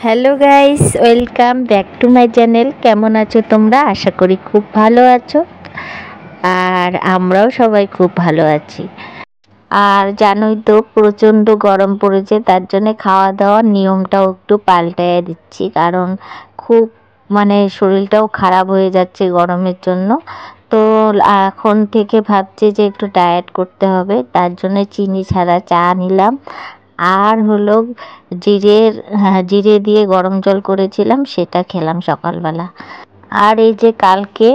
Hello guys, welcome back to my channel. কেমন আছো তোমরা? আশা করি খুব ভালো আছো। আর আমরাও সবাই খুব ভালো আছি। আর জানোই তো প্রচণ্ড গরম পড়েছে, তার জন্য খাওয়া দাওয়ার নিয়মটাও একটু পাল্টাইয়ে দিচ্ছি, কারণ খুব শরীরটাও খারাপ হয়ে যাচ্ছে গরমের জন্য। তো এখন থেকে ভাবছি যে একটু ডায়েট করতে হবে, তার জন্য চিনি ছাড়া চা নিলাম। আর হলো জিরে দিয়ে গরম জল করেছিলাম, সেটা খেলাম সকালবেলা। আর এই যে কালকে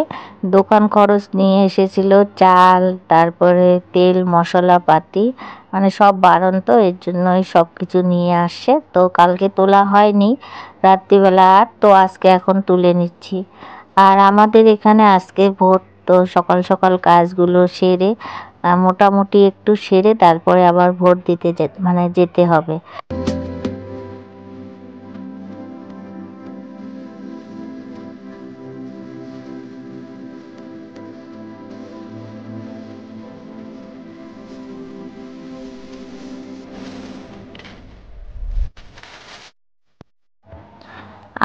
দোকান খরচ নিয়ে এসেছিল চাল, তারপরে তেল মশলাপাতি, সব বারণ, তো এর জন্যই সব কিছু নিয়ে আসছে। তো কালকে তোলা হয়নি রাত্রিবেলা, আর তো আজকে এখন তুলে নিচ্ছি। আর আমাদের এখানে আজকে ভোট, তো সকাল সকাল কাজগুলো সেরে মোটামুটি একটু সেরে তারপরে আবার ভোট দিতে যেতে হবে।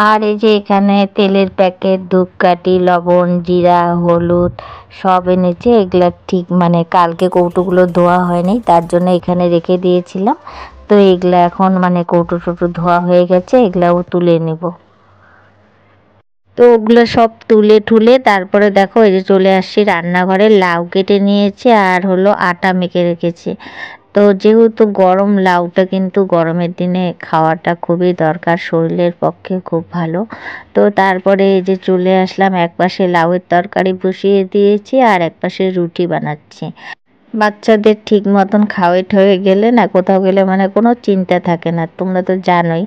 আর এই যে এখানে তেলের প্যাকেট, ধূপকাঠি, লবণ, জিরা, হলুদ সব এনেছে। এগুলা ঠিক কালকে কৌটোগুলো ধোয়া হয়নি, তার জন্য এখানে রেখে দিয়েছিলাম। তো এগুলা এখন কৌটো টৌটো ধোয়া হয়ে গেছে, এগুলাও তুলে নেব। তো ওগুলো সব তুলে ঠুলে তারপরে দেখো এই যে চলে আসছি রান্নাঘরে। লাউ কেটে নিয়েছি আর হলো আটা মেখে রেখেছি। তো যেহেতু গরম, লাউটা কিন্তু গরমের দিনে খাওয়াটা খুবই দরকার, শরীরের পক্ষে খুব ভালো। তো তারপরে এই যে চলে আসলাম, একপাশে লাউয়ের তরকারি বসিয়ে দিয়েছি আর একপাশে রুটি বানাচ্ছি। বাচ্চাদের ঠিক মতন খাওয়াই হয়ে গেলে না, কোথাও গেলে কোনো চিন্তা থাকে না, তোমরা তো জানোই।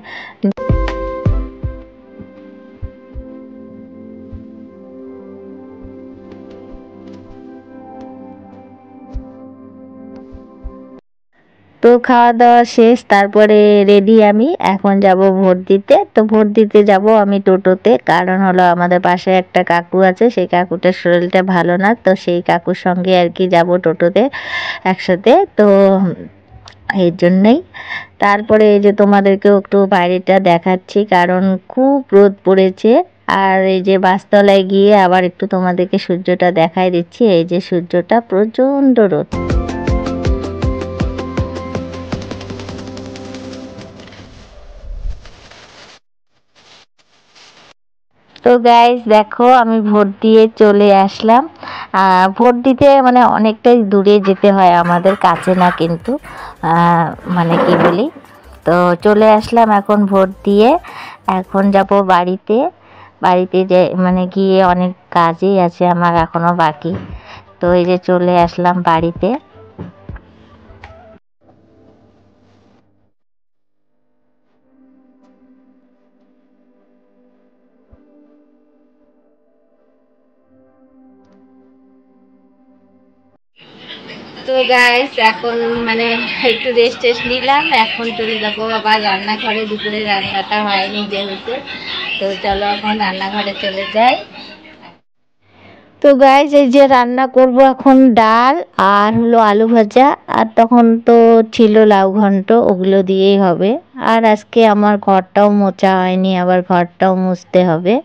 তো খাওয়া দাওয়া শেষ, তারপরে রেডি আমি এখন যাব ভোট দিতে। তো ভোট দিতে যাব আমি টোটোতে, কারণ হলো আমাদের পাশে একটা কাকু আছে, সেই কাকুটার শরীরটা ভালো না, তো সেই কাকুর সঙ্গে আর কি যাব টোটোতে একসাথে। তো এর জন্যই তারপরে এই যে তোমাদেরকেও একটু বাইরেটা দেখাচ্ছি, কারণ খুব রোদ পড়েছে। আর এই যে বাসতলায় গিয়ে আবার একটু তোমাদেরকে সূর্যটা দেখাই দিচ্ছি। এই যে সূর্যটা প্রচণ্ড রোদ। তো গাইস দেখো, আমি ভোট দিয়ে চলে আসলাম। ভোট দিতে অনেকটাই দূরে যেতে হয় আমাদের, কাছে না কিন্তু। কি বলি, তো চলে আসলাম এখন ভোট দিয়ে। এখন যাব বাড়িতে। বাড়িতে যে গিয়ে অনেক কাজই আছে আমার এখনো বাকি। তো এই যে চলে আসলাম বাড়িতে। তো গাইস এখন একটু রেস্ট টেস্ট নিলাম, এখন চলে যাবো আবার রান্নাঘরে। দুপুরে রান্নাটা হয়নি যেহেতু, তো চলো এখন রান্নাঘরে চলে যাই। তো গাইস এই যে রান্না করব এখন ডাল আর হলো আলু ভাজা, আর তখন তো ছিল লাউ ঘন্ট, ওগুলো দিয়েই হবে। আর আজকে আমার ঘরটাও মোছা হয়নি, আবার ঘরটাও মুছতে হবে।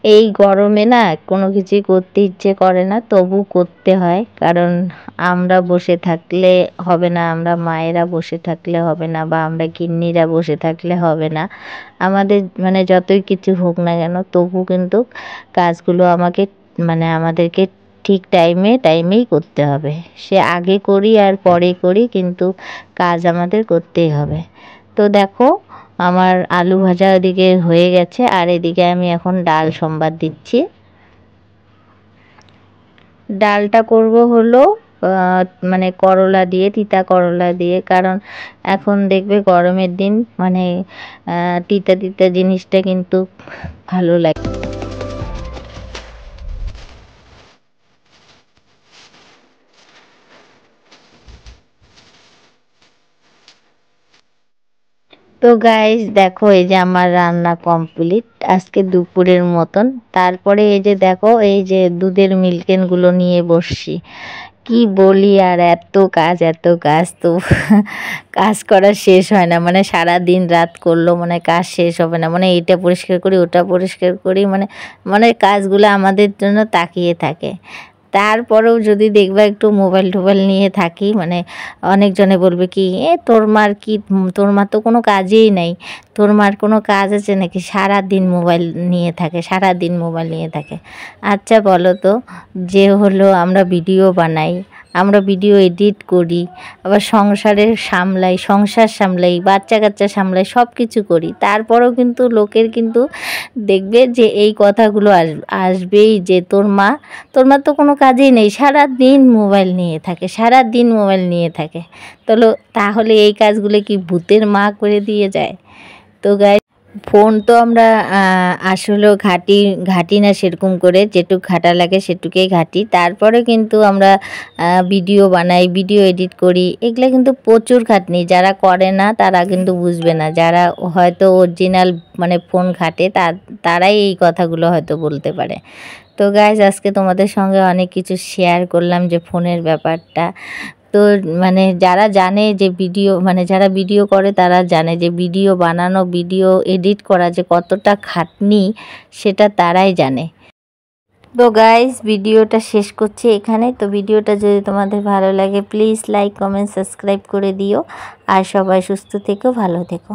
এই গরমে না কোনো কিছুই করতে ইচ্ছে করে না, তবু করতে হয়, কারণ আমরা বসে থাকলে হবে না, আমরা মায়েরা বসে থাকলে হবে না, বা আমরা গিন্নিরা বসে থাকলে হবে না। আমাদের যতই কিছু হোক না কেন, তবু কিন্তু কাজগুলো আমাদেরকে ঠিক টাইমেই করতে হবে। সে আগে করি আর পরে করি, কিন্তু কাজ আমাদের করতেই হবে। তো দেখো, আমার আলু ভাজা ওদিকে হয়ে গেছে, আর এদিকে আমি এখন ডাল সম্বাদ দিচ্ছি। ডালটা করব হলো করলা দিয়ে, তিতা করলা দিয়ে, কারণ এখন দেখবে গরমের দিন তিতা তিতা জিনিসটা কিন্তু ভালো লাগে। তো গাইস দেখো, এই যে আমার রান্না কমপ্লিট আজকে দুপুরের মতন। তারপরে এই যে দেখো, এই যে দুধের মিল্কেনগুলো নিয়ে বসছি। কি বলি আর, এত কাজ তো কাজ করা শেষ হয় না, মানে সারা দিন রাত করলো মানে কাজ শেষ হবে না, মানে এটা পরিষ্কার করি ওটা পরিষ্কার করি, মানে মানে কাজগুলো আমাদের জন্য তাকিয়ে থাকে। তারপরেও যদি দেখবা একটু মোবাইল টোবাইল নিয়ে থাকি, মানে অনেকজনে বলবে কি তোর মার কি, তোর মার তো কোনো কাজেই নেই, তোর মার কোনো কাজ আছে নাকি, সারা দিন মোবাইল নিয়ে থাকে, সারা দিন মোবাইল নিয়ে থাকে। আচ্ছা বলো তো, যে হলো আমরা ভিডিও বানাই, আমরা ভিডিও এডিট করি, আবার সংসার সামলাই, বাচ্চা কাচ্চা সামলাই, সব কিছু করি, তারপরেও কিন্তু লোকের কিন্তু দেখবে যে এই কথাগুলো আসবেই যে তোর মা তো কোনো কাজেই নেই, সারা দিন মোবাইল নিয়ে থাকে, সারা দিন মোবাইল নিয়ে থাকে। তাহলে এই কাজগুলো কি ভূতের মা করে দিয়ে যায়? তো গাইস, ফোন তো আমরা আসলেও ঘাটি না সেরকম করে, যেটুক ঘাটা লাগে সেটুকুই ঘাটি। তারপরে কিন্তু আমরা ভিডিও বানাই, ভিডিও এডিট করি, এগুলো কিন্তু প্রচুর খাটনি। যারা করে না তারা কিন্তু বুঝবে না, যারা হয়তো অরিজিনাল মানে ফোন ঘাটে তারাই এই কথাগুলো হয়তো বলতে পারে। তো গাইজ, আজকে তোমাদের সঙ্গে অনেক কিছু শেয়ার করলাম যে ফোনের ব্যাপারটা। তো মানে যারা জানে যে যারা ভিডিও করে তারা জানে যে ভিডিও বানানো, ভিডিও এডিট করা যে কতটা খাটনি, সেটা তারাই জানে। তো গাইজ, ভিডিওটা শেষ করছি এখানে। তো ভিডিওটা যদি তোমাদের ভালো লাগে প্লিজ লাইক কমেন্ট সাবস্ক্রাইব করে দিও, আর সবাই সুস্থ থেকো, ভালো থেকো।